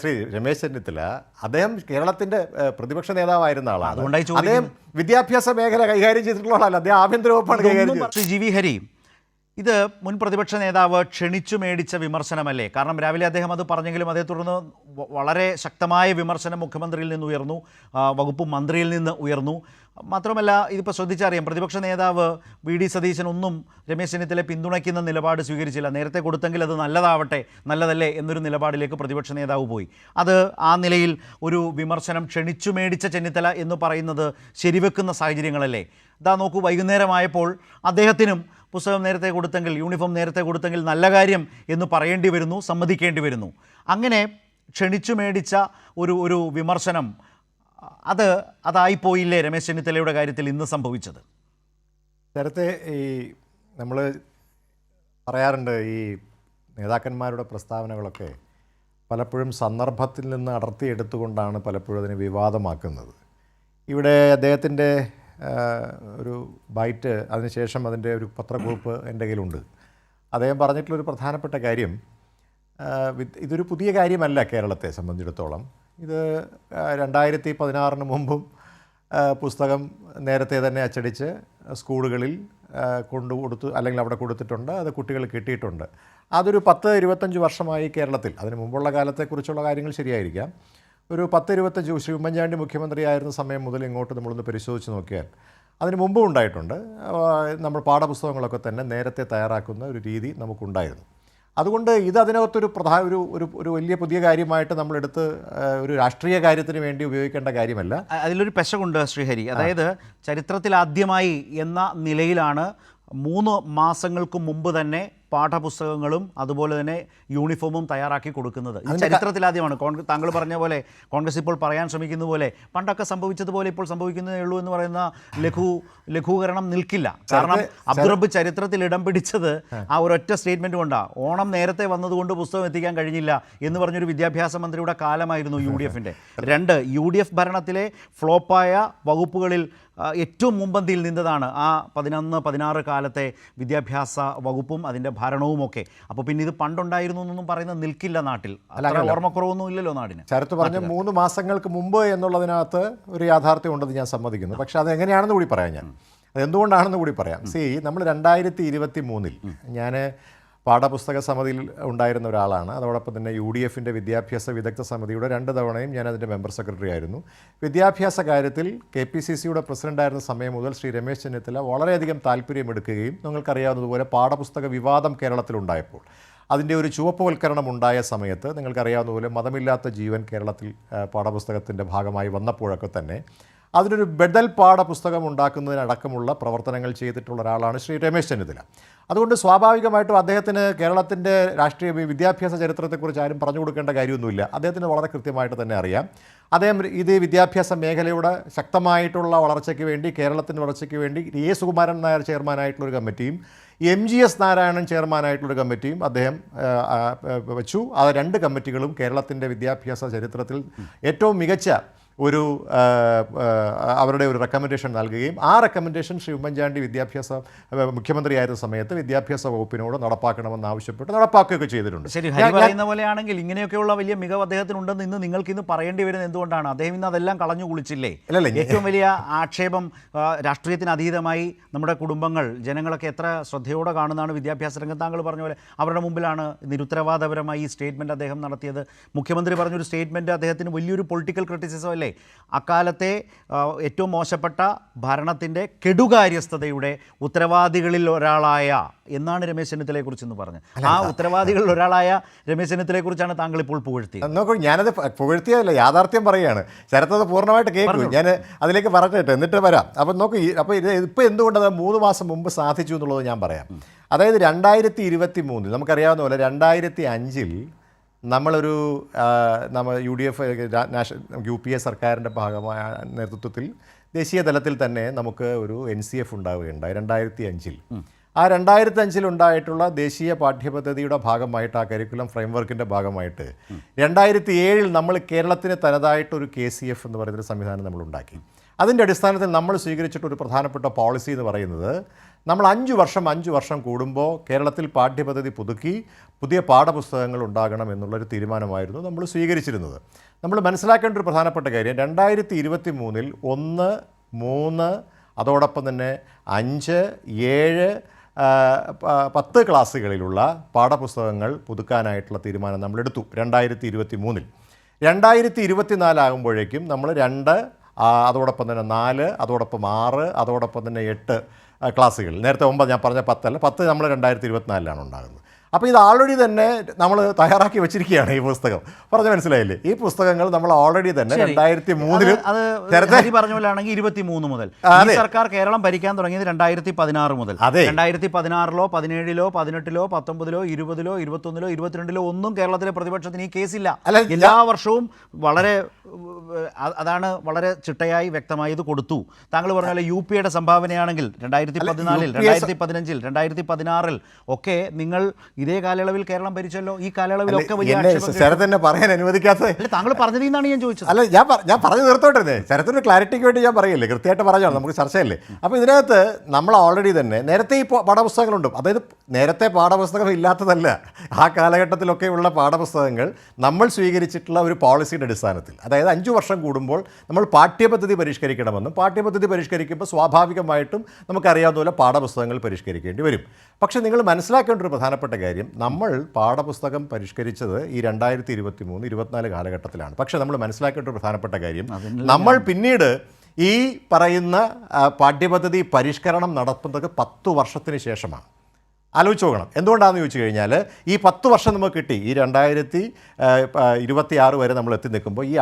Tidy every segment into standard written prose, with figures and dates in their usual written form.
ശ്രീ രമേശ് ചെന്നിത്തല അദ്ദേഹം കേരളത്തിന്റെ പ്രതിപക്ഷ നേതാവായിരുന്ന ആളാണ്. അതുകൊണ്ടായി അദ്ദേഹം വിദ്യാഭ്യാസ മേഖല കൈകാര്യം ചെയ്തിട്ടുള്ള ആളല്ല, അദ്ദേഹം ആഭ്യന്തര വകുപ്പാണ് കൈകാര്യം ചെയ്തത്. ശ്രീ ജി വി ഹരി, ഇത് മുൻ പ്രതിപക്ഷ നേതാവ് ക്ഷണിച്ചു മേടിച്ച വിമർശനമല്ലേ? കാരണം രാവിലെ അദ്ദേഹം അത് പറഞ്ഞെങ്കിലും അതേ തുടർന്ന് വളരെ ശക്തമായ വിമർശനം മുഖ്യമന്ത്രിയിൽ നിന്ന് ഉയർന്നു, വകുപ്പ് മന്ത്രിയിൽ നിന്ന് ഉയർന്നു. മാത്രമല്ല, ഇതിപ്പോൾ ശ്രദ്ധിച്ചറിയാം, പ്രതിപക്ഷ നേതാവ് വി ഡി സതീശൻ ഒന്നും രമേശ് ചെന്നിത്തലയെ പിന്തുണയ്ക്കുന്ന നിലപാട് സ്വീകരിച്ചില്ല. നേരത്തെ കൊടുത്തെങ്കിൽ അത് നല്ലതാവട്ടെ, നല്ലതല്ലേ എന്നൊരു നിലപാടിലേക്ക് പ്രതിപക്ഷ നേതാവ് പോയി. അത് ആ നിലയിൽ ഒരു വിമർശനം ക്ഷണിച്ചു മേടിച്ച ചെന്നിത്തല എന്ന് പറയുന്നത് ശരിവെക്കുന്ന സാഹചര്യങ്ങളല്ലേ? ഇതാ നോക്കൂ, വൈകുന്നേരമായപ്പോൾ അദ്ദേഹത്തിനും പുസ്തകം നേരത്തെ കൊടുത്തെങ്കിൽ, യൂണിഫോം നേരത്തെ കൊടുത്തെങ്കിൽ നല്ല കാര്യം എന്ന് പറയേണ്ടി വരുന്നു, സമ്മതിക്കേണ്ടി വരുന്നു. അങ്ങനെ ക്ഷണിച്ചു മേടിച്ച ഒരു വിമർശനം അതായിപ്പോയില്ലേ രമേശ് ചെന്നിത്തലയുടെ കാര്യത്തിൽ ഇന്ന് സംഭവിച്ചത്? നേരത്തെ ഈ നമ്മൾ പറയാറുണ്ട്, ഈ നേതാക്കന്മാരുടെ പ്രസ്താവനകളൊക്കെ പലപ്പോഴും സന്ദർഭത്തിൽ നിന്ന് അടർത്തിയെടുത്തുകൊണ്ടാണ് പലപ്പോഴും അതിനെ വിവാദമാക്കുന്നത്. ഇവിടെ അദ്ദേഹത്തിൻ്റെ ഒരു ബൈറ്റ്, അതിനുശേഷം അതിൻ്റെ ഒരു പത്രക്കുറിപ്പ് എൻ്റെ കയ്യിലുണ്ട്. അദ്ദേഹം പറഞ്ഞിട്ടുള്ളൊരു പ്രധാനപ്പെട്ട കാര്യം, ഇതൊരു പുതിയ കാര്യമല്ല കേരളത്തെ സംബന്ധിച്ചിടത്തോളം. ഇത് 2016 മുമ്പും പുസ്തകം നേരത്തെ തന്നെ അച്ചടിച്ച് സ്കൂളുകളിൽ കൊണ്ടുകൊടുത്തു, അല്ലെങ്കിൽ അവിടെ കൊടുത്തിട്ടുണ്ട്, അത് കുട്ടികൾ കിട്ടിയിട്ടുണ്ട്. അതൊരു 10-25 വർഷമായി കേരളത്തിൽ. അതിന് മുമ്പുള്ള കാലത്തെക്കുറിച്ചുള്ള കാര്യങ്ങൾ ശരിയായിരിക്കാം. ഒരു 10-25 ശ്രീ ഉമ്മൻചാണ്ടി മുഖ്യമന്ത്രിയായിരുന്ന സമയം മുതൽ ഇങ്ങോട്ട് നമ്മളൊന്ന് പരിശോധിച്ച് നോക്കിയാൽ അതിന് മുമ്പും ഉണ്ടായിട്ടുണ്ട്. നമ്മൾ പാഠപുസ്തകങ്ങളൊക്കെ തന്നെ നേരത്തെ തയ്യാറാക്കുന്ന ഒരു രീതി നമുക്കുണ്ടായിരുന്നു. അതുകൊണ്ട് ഇത് അതിനകത്തൊരു ഒരു വലിയ പുതിയ കാര്യമായിട്ട് നമ്മളെടുത്ത് ഒരു രാഷ്ട്രീയ കാര്യത്തിന് വേണ്ടി ഉപയോഗിക്കേണ്ട കാര്യമല്ല. അതിലൊരു പെശകുണ്ട് ശ്രീഹരി. അതായത് ചരിത്രത്തിലാദ്യമായി എന്ന നിലയിലാണ് 3 മാസങ്ങൾക്ക് മുമ്പ് തന്നെ പാഠപുസ്തകങ്ങളും അതുപോലെ തന്നെ യൂണിഫോമും തയ്യാറാക്കി കൊടുക്കുന്നത്. ഇത് ചരിത്രത്തിലാദ്യമാണ്. താങ്കൾ പറഞ്ഞ പോലെ, കോൺഗ്രസ് ഇപ്പോൾ പറയാൻ ശ്രമിക്കുന്ന പോലെ, പണ്ടൊക്കെ സംഭവിച്ചതുപോലെ ഇപ്പോൾ സംഭവിക്കുന്നതേ ഉള്ളൂ എന്ന് പറയുന്ന ലഘൂകരണം നിൽക്കില്ല. കാരണം അബ്ദുറബ്ബ് ചരിത്രത്തിൽ ഇടം പിടിച്ചത് ആ ഒരൊറ്റ സ്റ്റേറ്റ്മെൻറ്റ് കൊണ്ടാണ്. ഓണം നേരത്തെ വന്നതുകൊണ്ട് പുസ്തകം എത്തിക്കാൻ കഴിഞ്ഞില്ല എന്ന് പറഞ്ഞൊരു വിദ്യാഭ്യാസ മന്ത്രിയുടെ കാലമായിരുന്നു UDF-ൻ്റെ. 2, UDF ഭരണത്തിലെ ഫ്ലോപ്പായ വകുപ്പുകളിൽ ഏറ്റവും മുമ്പന്തിയിൽ നിന്നതാണ് ആ 11-16 കാലത്തെ വിദ്യാഭ്യാസ വകുപ്പും അതിൻ്റെ ഭരണവുമൊക്കെ. അപ്പോൾ പിന്നെ ഇത് പണ്ടുണ്ടായിരുന്നു എന്നൊന്നും പറയുന്നത് നിൽക്കില്ല നാട്ടിൽ. അല്ല, ഓർമ്മക്കുറവൊന്നും ഇല്ലല്ലോ നാടിന്. ചരിത്ര പറഞ്ഞ 3 മാസങ്ങൾക്ക് മുമ്പ് എന്നുള്ളതിനകത്ത് ഒരു യാഥാർത്ഥ്യം ഉണ്ടെന്ന് ഞാൻ സമ്മതിക്കുന്നു. പക്ഷേ അത് എങ്ങനെയാണെന്ന് കൂടി പറയാം, ഞാൻ അതെന്തുകൊണ്ടാണെന്ന് കൂടി പറയാം. നമ്മൾ 2023 ഞാൻ പാഠപുസ്തക സമിതിയിൽ ഉണ്ടായിരുന്ന ഒരാളാണ്. അതോടൊപ്പം തന്നെ UDF-ൻ്റെ വിദ്യാഭ്യാസ വിദഗ്ധ സമിതിയുടെ 2 തവണയും ഞാൻ അതിൻ്റെ മെമ്പർ സെക്രട്ടറി ആയിരുന്നു. വിദ്യാഭ്യാസ കാര്യത്തിൽ KPCC-യുടെ പ്രസിഡൻ്റായിരുന്ന സമയം മുതൽ ശ്രീ രമേശ് ചെന്നിത്തല വളരെയധികം താല്പര്യമെടുക്കുകയും, നിങ്ങൾക്കറിയാവുന്നതുപോലെ പാഠപുസ്തക വിവാദം കേരളത്തിലുണ്ടായപ്പോൾ, അതിൻ്റെ ഒരു ചുവപ്പുവൽക്കരണം ഉണ്ടായ സമയത്ത്, നിങ്ങൾക്കറിയാവുന്നതുപോലെ മതമില്ലാത്ത ജീവൻ കേരളത്തിൽ പാഠപുസ്തകത്തിൻ്റെ ഭാഗമായി വന്നപ്പോഴൊക്കെ തന്നെ അതിനൊരു ബദൽ പാഠപുസ്തകം ഉണ്ടാക്കുന്നതിനടക്കമുള്ള പ്രവർത്തനങ്ങൾ ചെയ്തിട്ടുള്ള ഒരാളാണ് ശ്രീ രമേശ് ചെന്നിത്തല. അതുകൊണ്ട് സ്വാഭാവികമായിട്ടും അദ്ദേഹത്തിന് കേരളത്തിൻ്റെ രാഷ്ട്രീയ വിദ്യാഭ്യാസ ചരിത്രത്തെക്കുറിച്ച് ആരും പറഞ്ഞു കൊടുക്കേണ്ട കാര്യമൊന്നുമില്ല. അദ്ദേഹത്തിന് വളരെ കൃത്യമായിട്ട് തന്നെ അറിയാം. അദ്ദേഹം ഇത് വിദ്യാഭ്യാസ മേഖലയുടെ ശക്തമായിട്ടുള്ള വളർച്ചയ്ക്ക് വേണ്ടി, കേരളത്തിൻ്റെ വളർച്ചയ്ക്ക് വേണ്ടി A. സുകുമാരൻ നായർ ചെയർമാനായിട്ടുള്ളൊരു കമ്മിറ്റിയും MGS നാരായണൻ ചെയർമാനായിട്ടുള്ളൊരു കമ്മിറ്റിയും അദ്ദേഹം വെച്ചു. ആ 2 കമ്മിറ്റികളും കേരളത്തിൻ്റെ വിദ്യാഭ്യാസ ചരിത്രത്തിൽ ഏറ്റവും മികച്ച അവരുടെ ഒരു റെക്കമെൻഡേഷൻ നൽകുകയും ആ റെക്കമെൻഡേഷൻ ശ്രീ ഉമ്മൻചാണ്ടി മുഖ്യമന്ത്രിയായിരുന്ന സമയത്ത് വിദ്യാഭ്യാസ വകുപ്പിനോട് നടപ്പാക്കണമെന്ന് ആവശ്യപ്പെട്ട് നടപ്പാക്കുകയൊക്കെ ചെയ്തിട്ടുണ്ട്. ശരി, ഹരി പറയുന്ന പോലെയാണെങ്കിൽ ഇങ്ങനെയൊക്കെയുള്ള വലിയ മികവ് അദ്ദേഹത്തിനുണ്ടെന്ന് ഇന്ന് നിങ്ങൾക്ക് ഇന്ന് പറയേണ്ടി വരുന്നത് എന്തുകൊണ്ടാണ്? അദ്ദേഹം ഇന്ന് അതെല്ലാം കളഞ്ഞു കുളിച്ചില്ലേ? ഏറ്റവും വലിയ ആക്ഷേപം, രാഷ്ട്രീയത്തിന് അതീതമായി നമ്മുടെ കുടുംബങ്ങൾ, ജനങ്ങളൊക്കെ എത്ര ശ്രദ്ധയോടെ കാണുന്നതാണ് വിദ്യാഭ്യാസ രംഗം. താങ്കൾ പറഞ്ഞ പോലെ അവരുടെ മുമ്പിലാണ് നിരുത്തരവാദപരമായി ഈ സ്റ്റേറ്റ്മെൻറ്റ് അദ്ദേഹം നടത്തിയത്. മുഖ്യമന്ത്രി പറഞ്ഞൊരു സ്റ്റേറ്റ്മെൻറ്റ് അദ്ദേഹത്തിന് വലിയൊരു പൊളിറ്റിക്കൽ ക്രിറ്റിസിസം അല്ലേ? അക്കാലത്തെ ഏറ്റവും മോശപ്പെട്ട ഭരണത്തിൻ്റെ കെടുകാര്യസ്ഥതയുടെ ഉത്തരവാദികളിൽ ഒരാളായ എന്നാണ് രമേശ് ചെന്നിത്തലയെക്കുറിച്ച് എന്ന് പറഞ്ഞത്. ആ ഉത്തരവാദികളിൽ ഒരാളായ രമേശ് ചെന്നിത്തലയെക്കുറിച്ചാണ് താങ്കൾ ഇപ്പോൾ പുകഴ്ത്തിയത്. നോക്കൂ, ഞാനത് പുകഴ്ത്തിയതല്ല, യാഥാർത്ഥ്യം പറയുകയാണ്. ചരിത്രത്തെ പൂർണ്ണമായിട്ട് കേൾക്കും, ഞാൻ അതിലേക്ക് പറഞ്ഞിട്ട് എന്നിട്ട് വരാം. അപ്പം നോക്കൂ, അപ്പോൾ ഇപ്പോൾ എന്തുകൊണ്ടത് 3 മാസം മുമ്പ് സാധിച്ചു എന്നുള്ളത് ഞാൻ പറയാം. അതായത് 2023 നമുക്കറിയാവുന്ന പോലെ 2005 നമ്മളൊരു UDF UPA സർക്കാരിൻ്റെ ഭാഗമായ നേതൃത്വത്തിൽ ദേശീയ തലത്തിൽ തന്നെ നമുക്ക് ഒരു NCF ഉണ്ടാവുകയുണ്ടായി 2005. ആ 2005 ഉണ്ടായിട്ടുള്ള ദേശീയ പാഠ്യപദ്ധതിയുടെ ഭാഗമായിട്ട്, ആ കരിക്കുലം ഫ്രെയിംവർക്കിൻ്റെ ഭാഗമായിട്ട് 2007 നമ്മൾ കേരളത്തിന് തനതായിട്ടൊരു KCF എന്ന് പറയുന്നൊരു സംവിധാനം നമ്മളുണ്ടാക്കി. അതിൻ്റെ അടിസ്ഥാനത്തിൽ നമ്മൾ സ്വീകരിച്ചിട്ടൊരു പ്രധാനപ്പെട്ട പോളിസി എന്ന് പറയുന്നത്, നമ്മൾ 5 വർഷം കൂടുമ്പോൾ കേരളത്തിൽ പാഠ്യപദ്ധതി പുതുക്കി പുതിയ പാഠപുസ്തകങ്ങൾ ഉണ്ടാകണം എന്നുള്ളൊരു തീരുമാനമായിരുന്നു നമ്മൾ സ്വീകരിച്ചിരുന്നത്. നമ്മൾ മനസ്സിലാക്കേണ്ട ഒരു പ്രധാനപ്പെട്ട കാര്യം 2023 1, 3 അതോടൊപ്പം തന്നെ 5, 7, 10 ക്ലാസ്സുകളിലുള്ള പാഠപുസ്തകങ്ങൾ പുതുക്കാനായിട്ടുള്ള തീരുമാനം നമ്മളെടുത്തു 2023. 2024 ആകുമ്പോഴേക്കും നമ്മൾ 2, അതോടൊപ്പം തന്നെ 4, അതോടൊപ്പം 6, അതോടൊപ്പം തന്നെ 8 ക്ലാസ്സുകൾ. നേരത്തെ 9 ഞാൻ പറഞ്ഞ 10 അല്ല, 10 നമ്മൾ 2024 ഉണ്ടാകുന്നത്. അപ്പോൾ ഇത് ഓൾറെഡി തന്നെ നമ്മൾ തയ്യാറാക്കി വെച്ചിരിക്കുകയാണ് ഈ പുസ്തകം. പറഞ്ഞ മനസ്സിലായില്ലേ? ഈ പുസ്തകങ്ങൾ നമ്മൾ ഓൾറെഡി തന്നെ 2003 ഹരി പറഞ്ഞ പോലെയാണെങ്കിൽ 23 മുതൽ ഈ സർക്കാർ കേരളം ഭരിക്കാൻ തുടങ്ങിയത് 2016 മുതൽ. 2016-ലോ 17-ലോ 18-ലോ 19-ലോ 20-ലോ 21-ലോ 22-ലോ ഒന്നും കേരളത്തിലെ പ്രതിപക്ഷത്തിന് ഈ കേസില്ല. എല്ലാ വർഷവും വളരെ അതാണ് വളരെ ചിട്ടയായി വ്യക്തമായി ഇത് കൊടുത്തു. താങ്കൾ പറഞ്ഞ പോലെ UPയുടെ സംഭാവനയാണെങ്കിൽ 2014, 2015, 2016 ഒക്കെ നിങ്ങൾ ഇതേ കാലയളവിൽ കേരളം ഭരിച്ചല്ലോ. ഈ കാലയളവിലൊക്കെ ശരത് പറയാൻ അനുവദിക്കാത്ത താങ്കൾ പറഞ്ഞതെന്നാണ് ഞാൻ ചോദിച്ചത്. അല്ല, ഞാൻ പറഞ്ഞു നിർത്തോട്ടെ. ശരത്തിൻ്റെ ക്ലാരിറ്റിക്ക് വേണ്ടി ഞാൻ പറയില്ലേ, കൃത്യമായിട്ട് പറഞ്ഞാൽ നമുക്ക് ചർച്ചയല്ലേ. അപ്പോൾ ഇതിനകത്ത് നമ്മൾ ഓൾറെഡി തന്നെ നേരത്തെ ഈ പാഠപുസ്തകങ്ങളുണ്ട്. അതായത് നേരത്തെ പാഠപുസ്തകം ഇല്ലാത്തതല്ല, ആ കാലഘട്ടത്തിലൊക്കെയുള്ള പാഠപുസ്തകങ്ങൾ നമ്മൾ സ്വീകരിച്ചിട്ടുള്ള ഒരു പോളിസിയുടെ അടിസ്ഥാനത്തിൽ, അതായത് 5 വർഷം കൂടുമ്പോൾ നമ്മൾ പാഠ്യപദ്ധതി പരിഷ്കരിക്കണമെന്നും പാഠ്യപദ്ധതി പരിഷ്കരിക്കുമ്പോൾ സ്വാഭാവികമായിട്ടും നമുക്കറിയാവുന്ന പോലെ പാഠപുസ്തകങ്ങൾ പരിഷ്കരിക്കേണ്ടി വരും. പക്ഷേ നിങ്ങൾ മനസ്സിലാക്കേണ്ട ഒരു പ്രധാനപ്പെട്ട കാര്യം, നമ്മൾ പാഠപുസ്തകം പരിഷ്കരിച്ചത് ഈ 2023-24 കാലഘട്ടത്തിലാണ്. പക്ഷേ നമ്മൾ മനസ്സിലാക്കേണ്ട ഒരു പ്രധാനപ്പെട്ട കാര്യം, നമ്മൾ പിന്നീട് ഈ പറയുന്ന പാഠ്യപദ്ധതി പരിഷ്കരണം നടത്തുന്നത് 10 വർഷത്തിന് ശേഷമാണ്. ആലോചിച്ച് നോക്കണം. എന്തുകൊണ്ടാണെന്ന് ചോദിച്ചു കഴിഞ്ഞാൽ ഈ 10 വർഷം നമുക്ക് കിട്ടി. ഈ 2026 വരെ നമ്മൾ എത്തി നിൽക്കുമ്പോൾ ഈ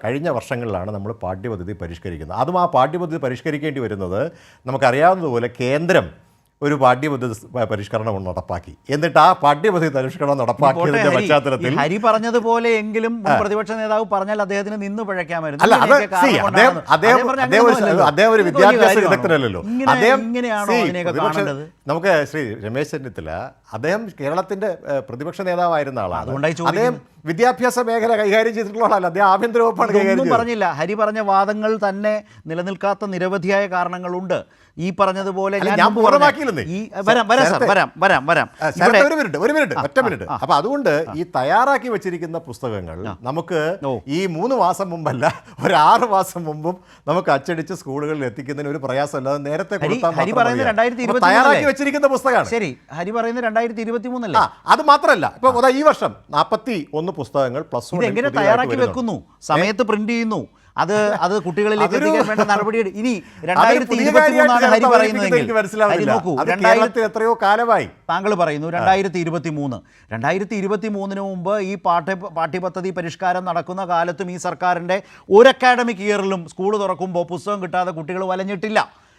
കഴിഞ്ഞ വർഷങ്ങളിലാണ് നമ്മൾ പാഠ്യപദ്ധതി പരിഷ്കരിക്കുന്നത്. അതും ആ പാഠ്യപദ്ധതി പരിഷ്കരിക്കേണ്ടി വരുന്നത് നമുക്കറിയാവുന്നതുപോലെ കേന്ദ്രം ഒരു പാഠ്യപദ്ധതി പരിഷ്കരണം നടപ്പാക്കി. എന്നിട്ട് ആ പാഠ്യപദ്ധതി പരിഷ്കരണം നടപ്പാക്കിയതിന്റെ പശ്ചാത്തലത്തിൽ ഹരി പറഞ്ഞതുപോലെ എങ്കിലും പ്രതിപക്ഷ നേതാവ് പറഞ്ഞാൽ അദ്ദേഹത്തിന് നിന്ന് പിഴയ്ക്കാമായിരുന്നു. അല്ല, അദ്ദേഹം ഒരു വിദ്യാഭ്യാസ വിദഗ്ധനല്ലല്ലോ. നമുക്ക് ശ്രീ രമേശ് ചെന്നിത്തല, അദ്ദേഹം കേരളത്തിന്റെ പ്രതിപക്ഷ നേതാവായിരുന്ന ആളാണ്. അദ്ദേഹം വിദ്യാഭ്യാസ മേഖല കൈകാര്യം ചെയ്തിട്ടുള്ള ആളല്ല, അദ്ദേഹം ആഭ്യന്തര വകുപ്പാണ് കൈകാര്യം ചെയ്തത്. പറഞ്ഞില്ല. ഹരി പറഞ്ഞ വാദങ്ങൾ തന്നെ നിലനിൽക്കാത്ത നിരവധിയായ കാരണങ്ങളുണ്ട്. ഈ പറഞ്ഞതുപോലെ ഒറ്റ മിനിറ്റ്. അപ്പൊ അതുകൊണ്ട് ഈ തയ്യാറാക്കി വെച്ചിരിക്കുന്ന പുസ്തകങ്ങൾ നമുക്ക് ഈ 3 മാസം മുമ്പല്ല, ഒരു 6 മാസം മുമ്പും നമുക്ക് അച്ചടിച്ച് സ്കൂളുകളിൽ എത്തിക്കുന്നതിന് ഒരു പ്രയാസമല്ലാതെ നേരത്തെ തയ്യാറാക്കി വെച്ചിരിക്കുന്ന പുസ്തകമാണ്. ശരി, ഹരി പറയുന്നത് 2023 അല്ലേ? അത് മാത്രമല്ല, ഇപ്പൊ ഈ വർഷം 41 പുസ്തകങ്ങൾ +1 എങ്ങനെ തയ്യാറാക്കി വെക്കുന്നു, സമയത്ത് പ്രിന്റ് ചെയ്യുന്നു, അത് കുട്ടികളിലേക്ക് എത്തിക്കാൻ വേണ്ട നടപടി. ഇനി 2023 ഹരി പറയുന്നതെങ്കിൽ എത്രയോ കാലമായി താങ്കൾ പറയുന്നു 2023 മുമ്പ് ഈ പാഠ്യപദ്ധതി പരിഷ്കാരം നടക്കുന്ന കാലത്തും ഈ സർക്കാരിൻ്റെ ഒരു അക്കാഡമിക് ഇയറിലും സ്കൂൾ തുറക്കുമ്പോൾ പുസ്തകം കിട്ടാതെ കുട്ടികൾ വലഞ്ഞിട്ടില്ല.